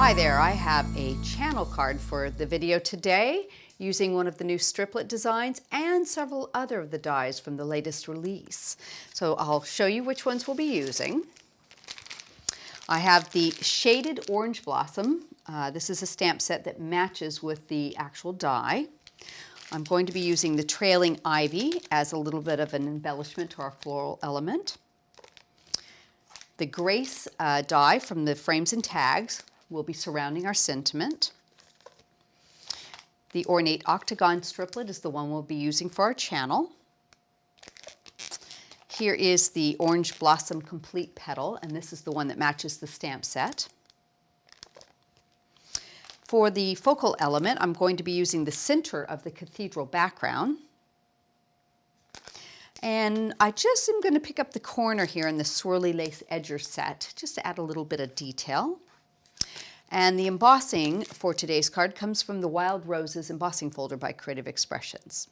Hi there, I have a channel card for the video today using one of the new Striplet designs and several other of the dies from the latest release. So I'll show you which ones we'll be using. I have the shaded orange blossom. This is a stamp set that matches with the actual die. I'm going to be using the trailing ivy as a little bit of an embellishment to our floral element. The Grace die from the frames and tags will be surrounding our sentiment. The Ornate Octagon Striplet is the one we'll be using for our channel. Here is the Orange Blossom Complete Petal, and this is the one that matches the stamp set. For the focal element, I'm going to be using the center of the Cathedral background. And I just am going to pick up the corner here in the Swirly Lace edger set, just to add a little bit of detail. And the embossing for today's card comes from the Wild Roses embossing folder by Creative Expressions.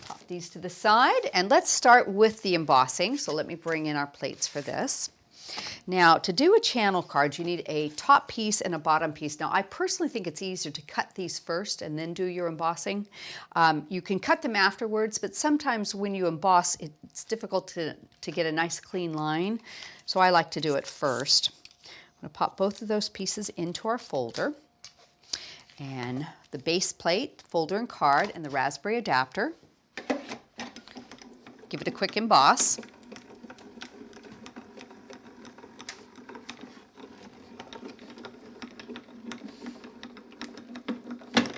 Pop these to the side, and let's start with the embossing. So let me bring in our plates for this. Now, to do a channel card, you need a top piece and a bottom piece. Now, I personally think it's easier to cut these first and then do your embossing. You can cut them afterwards, but sometimes when you emboss, it's difficult to get a nice clean line. So I like to do it first. I'm going to pop both of those pieces into our folder. And the base plate, folder and card, and the raspberry adapter. Give it a quick emboss.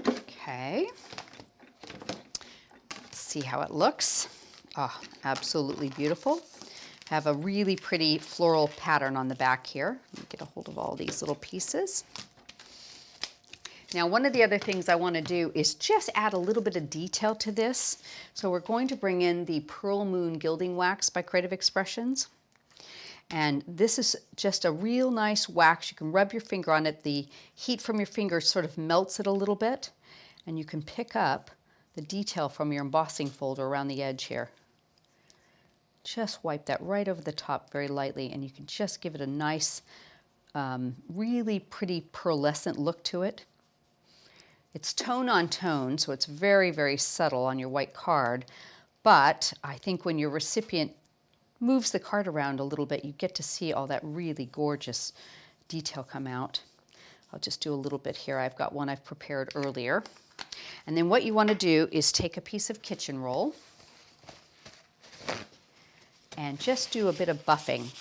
Okay. Let's see how it looks. Oh, absolutely beautiful. Have a really pretty floral pattern on the back here. Let me get a hold of all these little pieces. Now, one of the other things I want to do is just add a little bit of detail to this. So we're going to bring in the Pearl Moon Gilding Wax by Creative Expressions. And this is just a real nice wax. You can rub your finger on it. The heat from your finger sort of melts it a little bit. And you can pick up the detail from your embossing folder around the edge here. Just wipe that right over the top very lightly, and you can just give it a nice, really pretty pearlescent look to it. It's tone on tone, so it's very, very subtle on your white card, but I think when your recipient moves the card around a little bit, you get to see all that really gorgeous detail come out. I'll just do a little bit here. I've got one I've prepared earlier. And then what you want to do is take a piece of kitchen roll and just do a bit of buffing.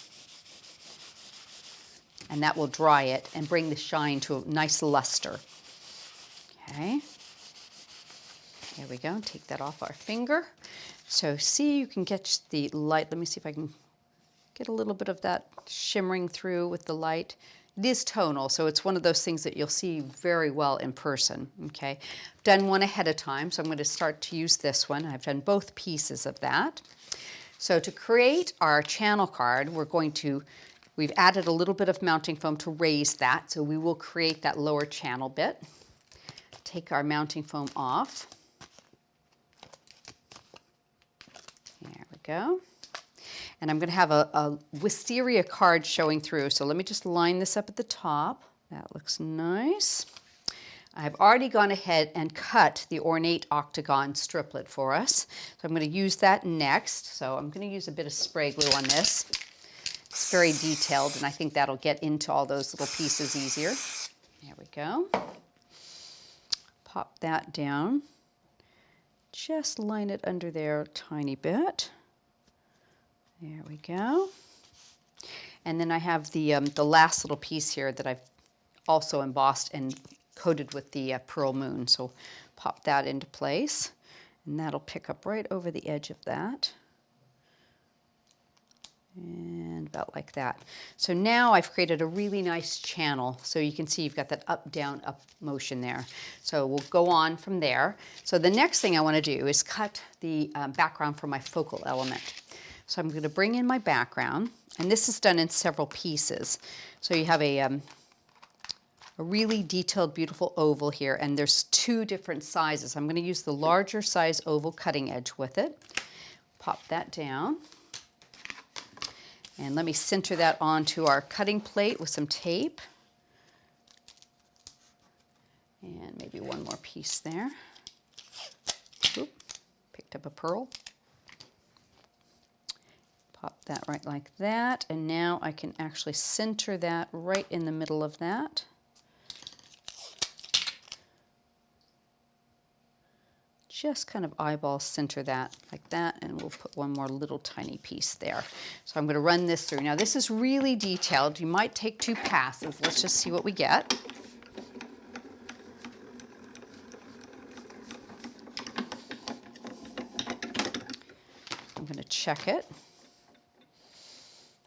And that will dry it and bring the shine to a nice luster. Okay. There we go. Take that off our finger. So see, you can get the light. Let me see if I can get a little bit of that shimmering through with the light. It is tonal, so it's one of those things that you'll see very well in person. Okay. I've done one ahead of time, so I'm going to start to use this one. I've done both pieces of that. So to create our channel card, we've added a little bit of mounting foam to raise that, so we will create that lower channel bit. Take our mounting foam off. There we go. And I'm going to have a Wisteria card showing through, so let me just line this up at the top. That looks nice. I've already gone ahead and cut the Ornate Octagon Striplet for us. So I'm going to use that next. So I'm going to use a bit of spray glue on this. It's very detailed, and I think that'll get into all those little pieces easier. There we go. Pop that down. Just line it under there a tiny bit. There we go. And then I have the last little piece here that I've also embossed and coated with the Pearl Moon. So pop that into place, and that'll pick up right over the edge of that. And about like that. So now I've created a really nice channel. So you can see you've got that up, down, up motion there. So we'll go on from there. So the next thing I want to do is cut the background for my focal element. So I'm going to bring in my background, and this is done in several pieces. So you have a really detailed, beautiful oval here, and there's two different sizes. I'm going to use the larger size oval cutting edge with it. Pop that down. And let me center that onto our cutting plate with some tape. And maybe one more piece there. Oop, picked up a pearl. Pop that right like that. And now I can actually center that right in the middle of that. Just kind of eyeball center that like that, and we'll put one more little tiny piece there. So I'm going to run this through. Now this is really detailed. You might take 2 passes. Let's just see what we get. I'm going to check it.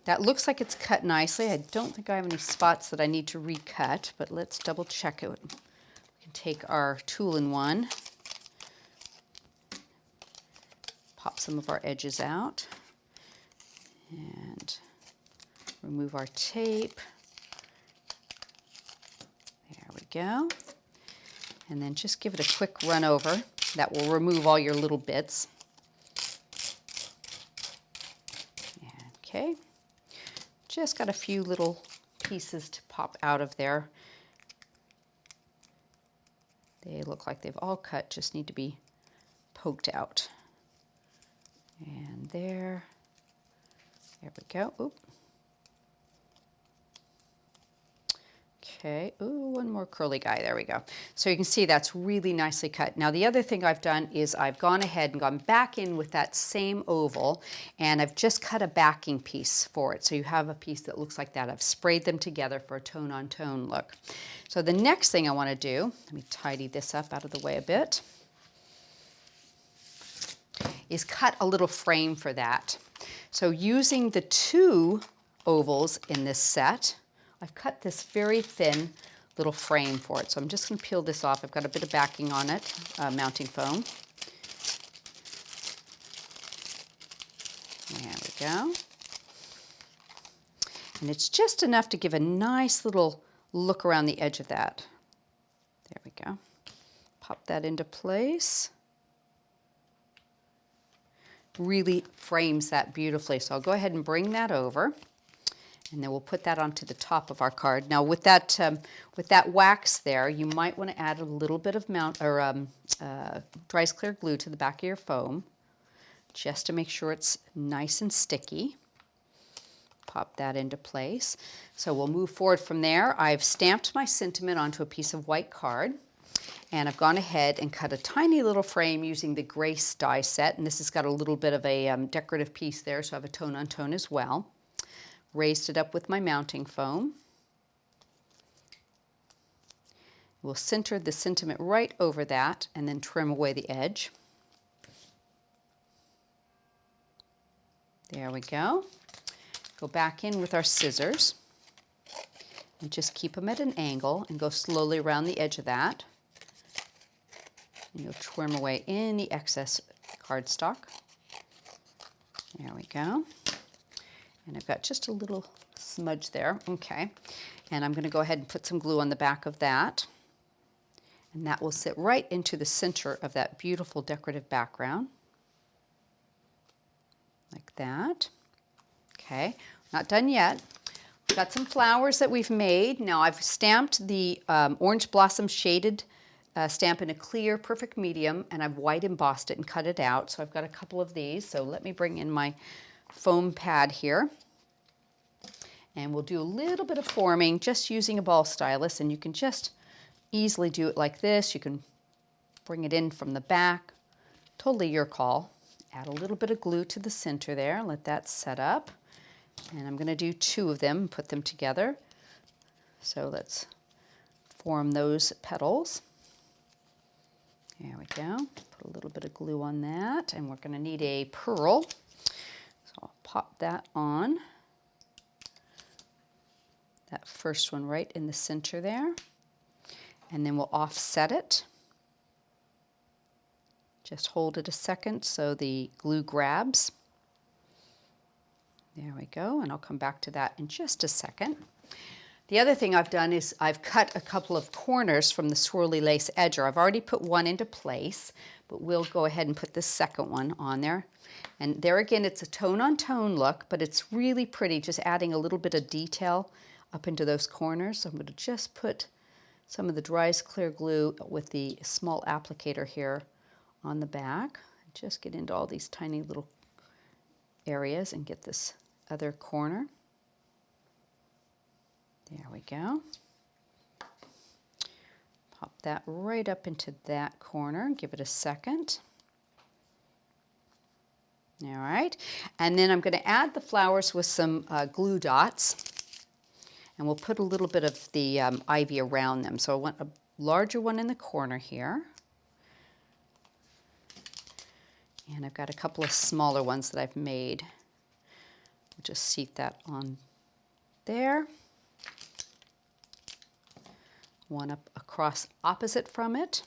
That looks like it's cut nicely. I don't think I have any spots that I need to recut, but let's double check it. We can take our tool-in-one. Pop some of our edges out and remove our tape. There we go. And then just give it a quick run over. That will remove all your little bits. Okay. Just got a few little pieces to pop out of there. They look like they've all cut, just need to be poked out. And there we go. Oop. Okay, ooh, one more curly guy, there we go. So you can see that's really nicely cut. Now the other thing I've done is I've gone ahead and gone back in with that same oval, and I've just cut a backing piece for it. So you have a piece that looks like that. I've sprayed them together for a tone-on-tone look. So the next thing I want to do, let me tidy this up out of the way a bit, is cut a little frame for that. So using the 2 ovals in this set, I've cut this very thin little frame for it. So I'm just going to peel this off. I've got a bit of backing on it, mounting foam. There we go. And it's just enough to give a nice little look around the edge of that. There we go. Pop that into place. Really frames that beautifully. So I'll go ahead and bring that over, and then we'll put that onto the top of our card. Now with that wax there, you might want to add a little bit of dries clear glue to the back of your foam, just to make sure it's nice and sticky. Pop that into place. So we'll move forward from there. I've stamped my sentiment onto a piece of white card. And I've gone ahead and cut a tiny little frame using the Grace die set. And this has got a little bit of a decorative piece there, so I have a tone-on-tone as well. Raised it up with my mounting foam. We'll center the sentiment right over that and then trim away the edge. There we go. Go back in with our scissors and just keep them at an angle and go slowly around the edge of that. And you'll trim away any excess cardstock. There we go. And I've got just a little smudge there. Okay. And I'm going to go ahead and put some glue on the back of that. And that will sit right into the center of that beautiful decorative background. Like that. Okay. Not done yet. We've got some flowers that we've made. Now I've stamped the orange blossom shaded stamp in a clear, perfect medium, and I've white embossed it and cut it out. So I've got a couple of these. So let me bring in my foam pad here. And we'll do a little bit of forming just using a ball stylus, and you can just easily do it like this. You can bring it in from the back. Totally your call. Add a little bit of glue to the center there. Let that set up. And I'm going to do 2 of them and put them together. So let's form those petals. There we go. Put a little bit of glue on that, and we're going to need a pearl. So I'll pop that on. That first one right in the center there. And then we'll offset it. Just hold it a second so the glue grabs. There we go, and I'll come back to that in just a second. The other thing I've done is I've cut a couple of corners from the Swirly Lace edger. I've already put one into place, but we'll go ahead and put the second one on there. And there again, it's a tone-on-tone look, but it's really pretty, just adding a little bit of detail up into those corners. So I'm going to just put some of the Dries clear glue with the small applicator here on the back. Just get into all these tiny little areas and get this other corner. There we go. Pop that right up into that corner. Give it a second. All right. And then I'm going to add the flowers with some glue dots. And we'll put a little bit of the ivy around them. So I want a larger one in the corner here. And I've got a couple of smaller ones that I've made. We'll just seat that on there. One up across opposite from it.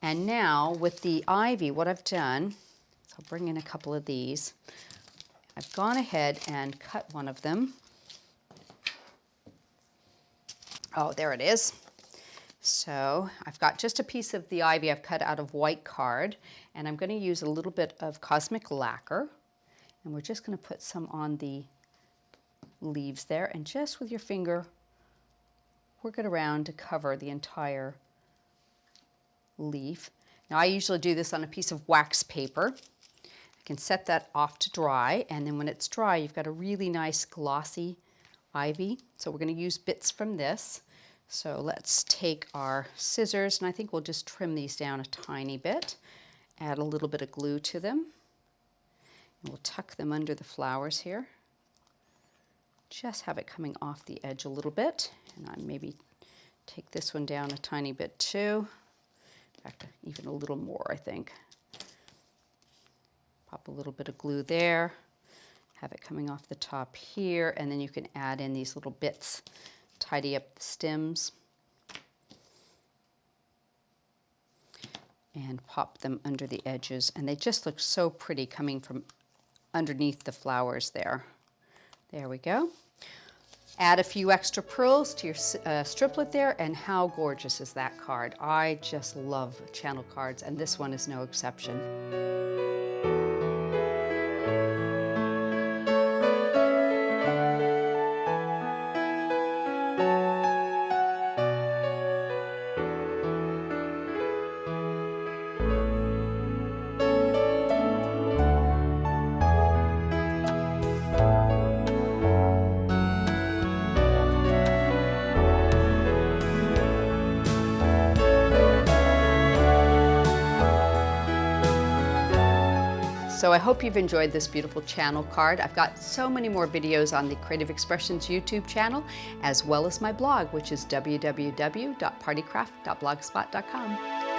And now with the ivy, what I've done, so I'll bring in a couple of these. I've gone ahead and cut one of them. Oh, there it is. So I've got just a piece of the ivy I've cut out of white card, and I'm going to use a little bit of Cosmic Lacquer, and we're just going to put some on the leaves there, and just with your finger work it around to cover the entire leaf. Now I usually do this on a piece of wax paper. I can set that off to dry, and then when it's dry you've got a really nice glossy ivy. So we're going to use bits from this. So let's take our scissors, and I think we'll just trim these down a tiny bit, add a little bit of glue to them, and we'll tuck them under the flowers here. Just have it coming off the edge a little bit, and I maybe take this one down a tiny bit too. In fact, even a little more, I think. Pop a little bit of glue there, have it coming off the top here, and then you can add in these little bits, tidy up the stems, and pop them under the edges, and they just look so pretty coming from underneath the flowers there. There we go. Add a few extra pearls to your striplet there, and how gorgeous is that card? I just love channel cards, and this one is no exception. So I hope you've enjoyed this beautiful channel card. I've got so many more videos on the Creative Expressions YouTube channel, as well as my blog, which is www.partycraft.blogspot.com.